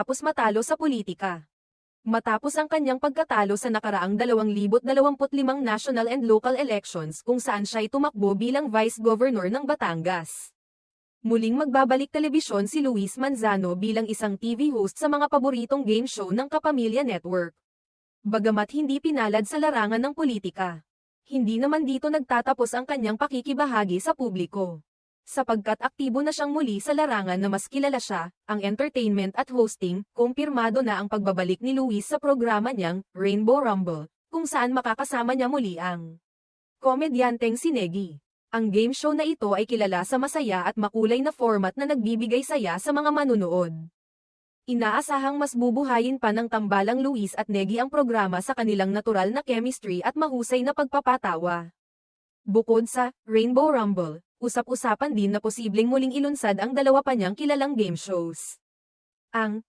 matapos matalo sa politika. Matapos ang kanyang pagkatalo sa nakaraang 2025 national and local elections kung saan siya'y tumakbo bilang Vice Governor ng Batangas. Muling magbabalik telebisyon si Luis Manzano bilang isang TV host sa mga paboritong game show ng Kapamilya Network. Bagamat hindi pinalad sa larangan ng politika, hindi naman dito nagtatapos ang kanyang pakikibahagi sa publiko. Sapagkat aktibo na siyang muli sa larangan na mas kilala siya, ang entertainment at hosting, kumpirmado na ang pagbabalik ni Luis sa programa niyang, Rainbow Rumble, kung saan makakasama niya muli ang komedyanteng si Negi. Ang game show na ito ay kilala sa masaya at makulay na format na nagbibigay saya sa mga manunood. Inaasahang mas bubuhayin pa ng tambalang Luis at Negi ang programa sa kanilang natural na chemistry at mahusay na pagpapatawa. Bukod sa Rainbow Rumble, usap-usapan din na posibleng muling ilunsad ang dalawa pa niyang kilalang game shows. Ang